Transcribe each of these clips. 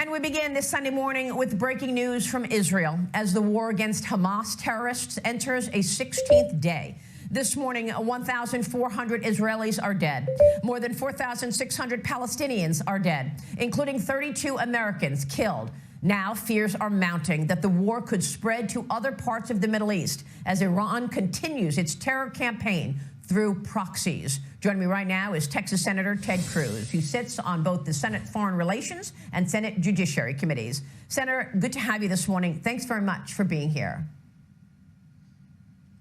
And we begin this Sunday morning with breaking news from Israel as the war against Hamas terrorists enters a 16th day. This morning, 1,400 Israelis are dead. More than 4,600 Palestinians are dead, including 32 Americans killed. Now, fears are mounting that the war could spread to other parts of the Middle East as Iran continues its terror campaign through proxies. Joining me right now is Texas Senator Ted Cruz, who sits on both the Senate Foreign Relations and Senate Judiciary Committees. Senator, good to have you this morning. Thanks very much for being here.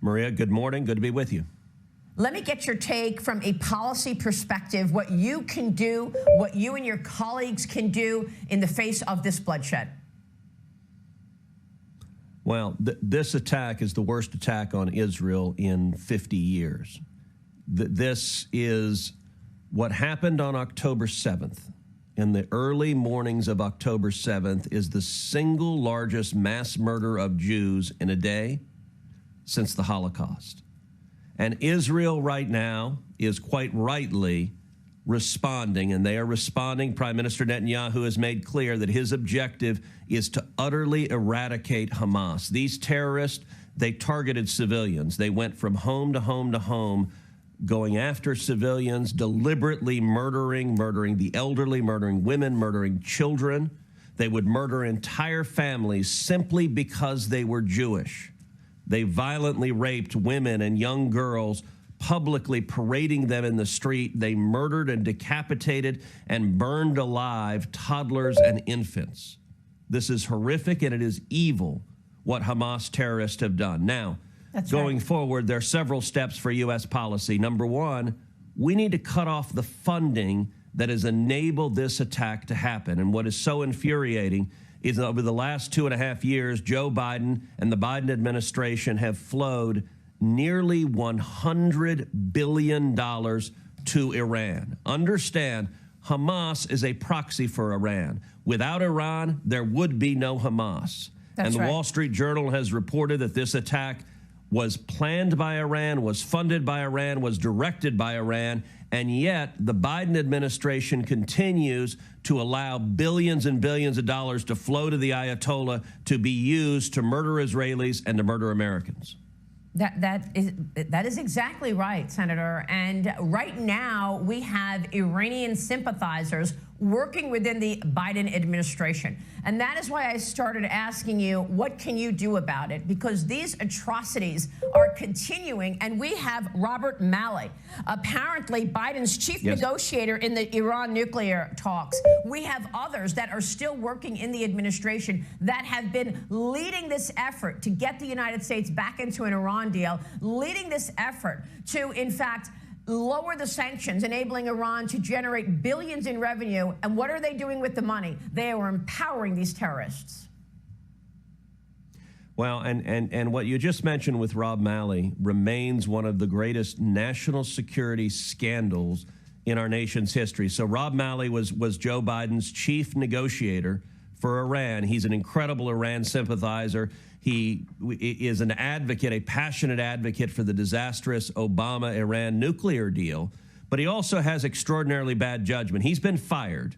Maria, good morning. Good to be with you. Let me get your take from a policy perspective, what you can do, what you and your colleagues can do in the face of this bloodshed. Well, this attack is the worst attack on Israel in 50 years. This is what happened on October 7th. In the early mornings of October 7th is the single largest mass murder of Jews in a day since the Holocaust. And Israel right now is quite rightly responding, and they are responding. Prime Minister Netanyahu has made clear that his objective is to utterly eradicate Hamas. These terrorists, they targeted civilians. They went from home to home to home, going after civilians, deliberately murdering the elderly, murdering women, murdering children. They would murder entire families simply because they were Jewish. They violently raped women and young girls, publicly parading them in the street. They murdered and decapitated and burned alive toddlers and infants. This is horrific, and it is evil what Hamas terrorists have done. Now, going forward, there are several steps for U.S. policy. Number one, we need to cut off the funding that has enabled this attack to happen. And what is so infuriating is that over the last 2.5 years, Joe Biden and the Biden administration have flowed nearly $100 billion to Iran. Understand, Hamas is a proxy for Iran. Without Iran, there would be no Hamas. And the Wall Street Journal has reported that this attack was planned by Iran, was funded by Iran, was directed by Iran, and yet the Biden administration continues to allow billions and billions of dollars to flow to the Ayatollah to be used to murder Israelis and to murder Americans. That is exactly right, Senator. And right now, we have Iranian sympathizers working within the Biden administration. And that is why I started asking you, what can you do about it? Because these atrocities are continuing, and we have Robert Malley, apparently Biden's chief negotiator in the Iran nuclear talks. We have others that are still working in the administration that have been leading this effort to get the United States back into an Iran deal, leading this effort to, in fact, lower the sanctions, enabling Iran to generate billions in revenue. And what are they doing with the money? They are empowering these terrorists. Well, and what you just mentioned with Rob Malley remains one of the greatest national security scandals in our nation's history. So Rob Malley was Joe Biden's chief negotiator for Iran. He's an incredible Iran sympathizer. He is an advocate, a passionate advocate for the disastrous Obama-Iran nuclear deal, but he also has extraordinarily bad judgment. He's been fired.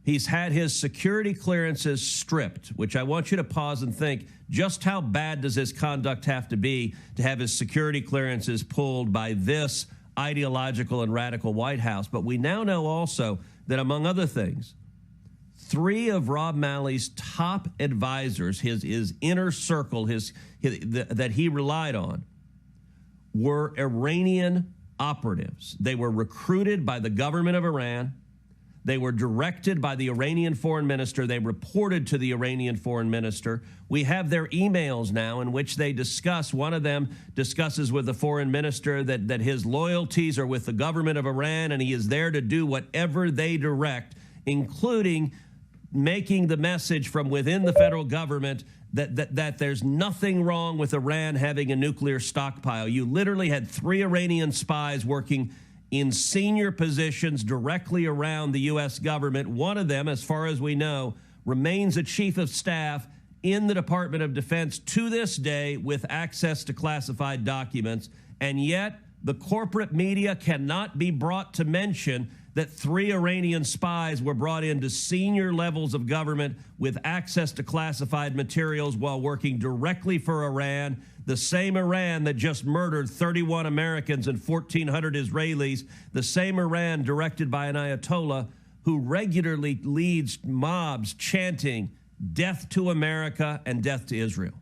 He's had his security clearances stripped, which I want you to pause and think, just how bad does his conduct have to be to have his security clearances pulled by this ideological and radical White House? But we now know also that, among other things, 3 of Rob Malley's top advisors, his inner circle, that he relied on, were Iranian operatives. They were recruited by the government of Iran. They were directed by the Iranian foreign minister. They reported to the Iranian foreign minister. We have their emails now in which they discuss. One of them discusses with the foreign minister that his loyalties are with the government of Iran, and he is there to do whatever they direct, including making the message from within the federal government that there's nothing wrong with Iran having a nuclear stockpile. You literally had 3 Iranian spies working in senior positions directly around the U.S. government. One of them, as far as we know, remains a chief of staff in the Department of Defense to this day with access to classified documents. And yet the corporate media cannot be brought to mention that 3 Iranian spies were brought into senior levels of government with access to classified materials while working directly for Iran, the same Iran that just murdered 31 Americans and 1,400 Israelis, the same Iran directed by an Ayatollah who regularly leads mobs chanting, "Death to America and death to Israel."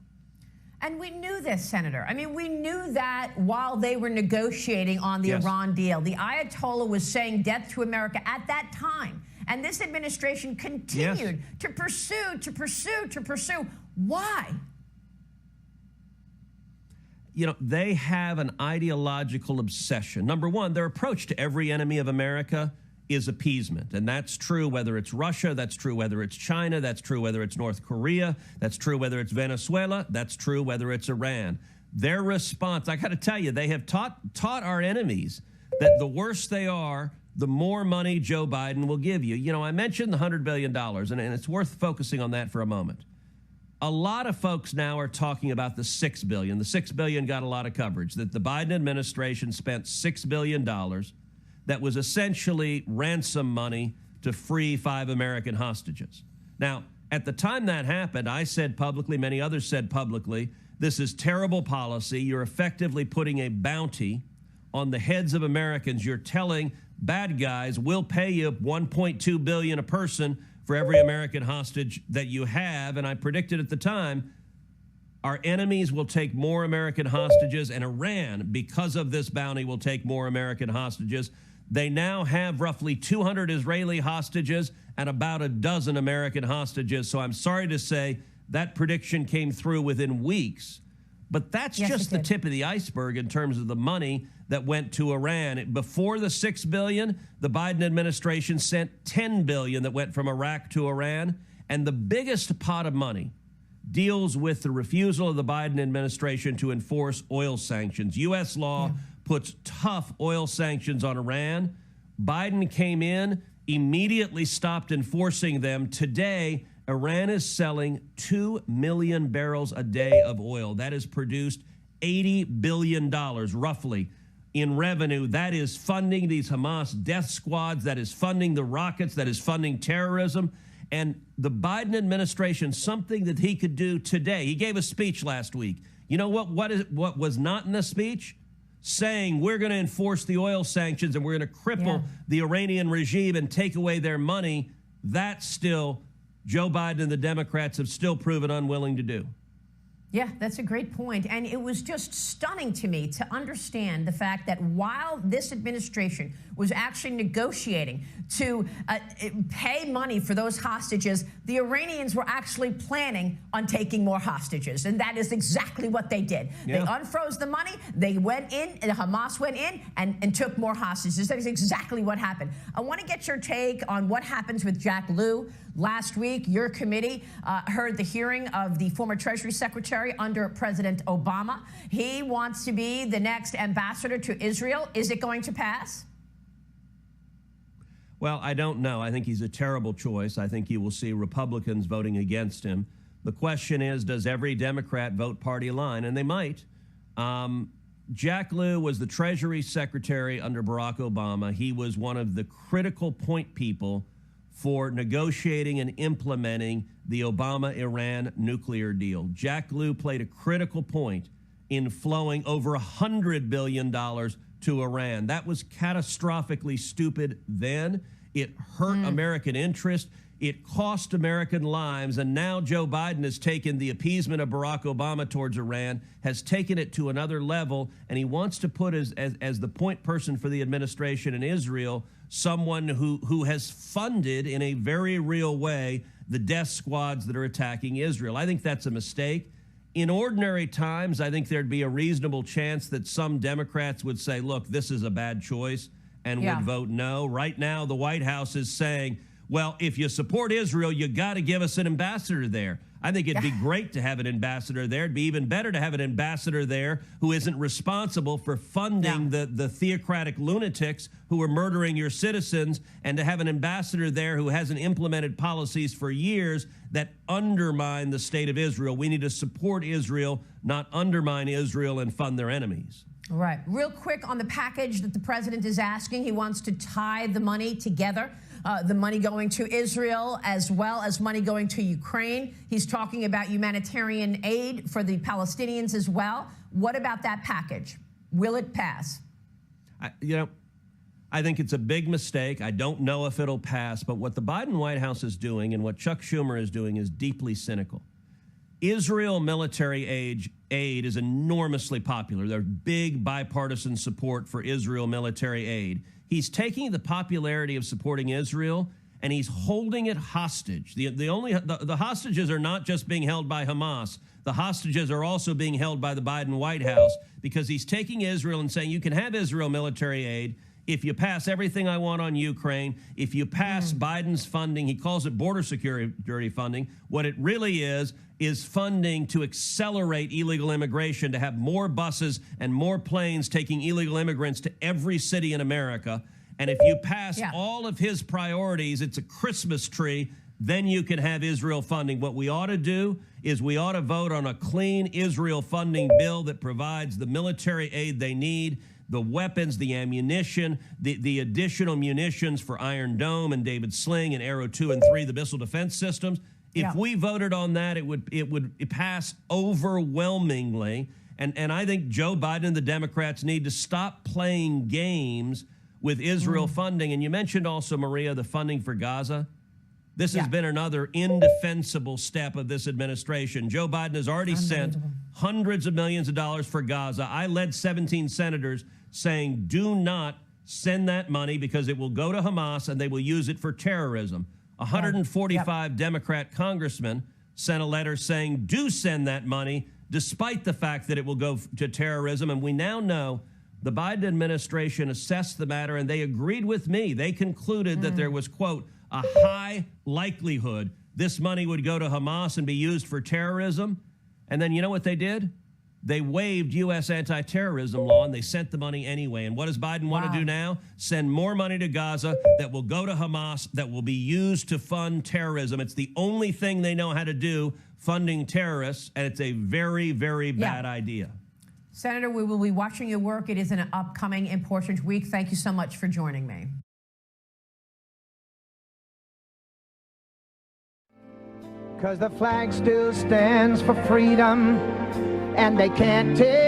And we knew this, Senator. I mean, we knew that while they were negotiating on the Iran deal. The Ayatollah was saying death to America at that time. And this administration continued to pursue. Why? You know, they have an ideological obsession. Number one, their approach to every enemy of America is appeasement. And that's true whether it's Russia, that's true whether it's China, that's true whether it's North Korea, that's true whether it's Venezuela, that's true whether it's Iran. Their response, I got to tell you, they have taught our enemies that the worse they are, the more money Joe Biden will give you. You know, I mentioned the $100 billion, and it's worth focusing on that for a moment. A lot of folks now are talking about the $6 billion. The $6 billion got a lot of coverage, that the Biden administration spent $6 billion that was essentially ransom money to free 5 American hostages. Now, at the time that happened, I said publicly, many others said publicly, this is terrible policy. You're effectively putting a bounty on the heads of Americans. You're telling bad guys, we'll pay you $1.2 billion a person for every American hostage that you have. And I predicted at the time, our enemies will take more American hostages, and Iran, because of this bounty, will take more American hostages. They now have roughly 200 Israeli hostages and about a dozen American hostages. So I'm sorry to say that prediction came through within weeks. But that's just the tip of the iceberg in terms of the money that went to Iran. Before the $6 billion, the Biden administration sent $10 billion that went from Iraq to Iran. And the biggest pot of money deals with the refusal of the Biden administration to enforce oil sanctions. U.S. law puts tough oil sanctions on Iran. Biden came in, immediately stopped enforcing them. Today, Iran is selling 2 million barrels a day of oil. That has produced $80 billion, roughly, in revenue. That is funding these Hamas death squads. That is funding the rockets. That is funding terrorism. And the Biden administration, something that he could do today. He gave a speech last week. You know what was not in the speech? Saying we're going to enforce the oil sanctions and we're going to cripple the Iranian regime and take away their money. That's still Joe Biden and the Democrats have still proven unwilling to do. Yeah, that's a great point. And it was just stunning to me to understand the fact that while this administration was actually negotiating to pay money for those hostages, the Iranians were actually planning on taking more hostages. And that is exactly what they did. They unfroze the money, they went in, and Hamas went in and took more hostages. That is exactly what happened. I want to get your take on what happens with Jack Lew. Last week, your committee heard the hearing of the former Treasury Secretary under President Obama. He wants to be the next ambassador to Israel. Is it going to pass? Well, I don't know. I think he's a terrible choice. I think you will see Republicans voting against him. The question is, does every Democrat vote party line? And they might. Jack Lew was the Treasury Secretary under Barack Obama. He was one of the critical point people for negotiating and implementing the Obama-Iran nuclear deal. Jack Lew played a critical point in flowing over $100 billion to Iran. That was catastrophically stupid then. It hurt American interest. It cost American lives. And now Joe Biden has taken the appeasement of Barack Obama towards Iran, has taken it to another level, and he wants to put as the point person for the administration in Israel someone who has funded in a very real way the death squads that are attacking Israel. I think that's a mistake. In ordinary times, I think there'd be a reasonable chance that some Democrats would say, look, this is a bad choice, and would vote no. Right now, the White House is saying, well, if you support Israel, you got to give us an ambassador there. I think it'd be great to have an ambassador there. It'd be even better to have an ambassador there who isn't responsible for funding the theocratic lunatics who are murdering your citizens, and to have an ambassador there who hasn't implemented policies for years that undermine the state of Israel. We need to support Israel, not undermine Israel and fund their enemies. Right. Real quick on the package that the president is asking, he wants to tie the money together, the money going to Israel as well as money going to Ukraine. He's talking about humanitarian aid for the Palestinians as well. What about that package? Will it pass? I think it's a big mistake. I don't know if it'll pass, but what the Biden White House is doing and what Chuck Schumer is doing is deeply cynical. Israel military aid is enormously popular. There's big bipartisan support for Israel military aid. He's taking the popularity of supporting Israel and he's holding it hostage. The hostages are not just being held by Hamas. The hostages are also being held by the Biden White House because he's taking Israel and saying you can have Israel military aid if you pass everything I want on Ukraine, if you pass Biden's funding. He calls it border security funding. What it really is funding to accelerate illegal immigration, to have more buses and more planes taking illegal immigrants to every city in America. And if you pass all of his priorities, it's a Christmas tree, then you can have Israel funding. What we ought to do is we ought to vote on a clean Israel funding bill that provides the military aid they need, the weapons, the ammunition, the additional munitions for Iron Dome and David Sling and Arrow 2 and 3, the missile defense systems. If we voted on that, it would pass overwhelmingly. And I think Joe Biden and the Democrats need to stop playing games with Israel funding. And you mentioned also, Maria, the funding for Gaza. This has been another indefensible step of this administration. Joe Biden has already sent hundreds of millions of dollars for Gaza. I led 17 senators saying, do not send that money because it will go to Hamas and they will use it for terrorism. 145 Democrat congressmen sent a letter saying, do send that money, despite the fact that it will go to terrorism. And we now know the Biden administration assessed the matter and they agreed with me. They concluded that there was, quote, a high likelihood this money would go to Hamas and be used for terrorism. And then you know what they did? They waived U.S. anti-terrorism law and they sent the money anyway. And what does Biden want to do now? Send more money to Gaza that will go to Hamas, that will be used to fund terrorism. It's the only thing they know how to do, funding terrorists, and it's a very, very bad idea. Senator, we will be watching your work. It is an upcoming important week. Thank you so much for joining me. Because the flag still stands for freedom, and they can't take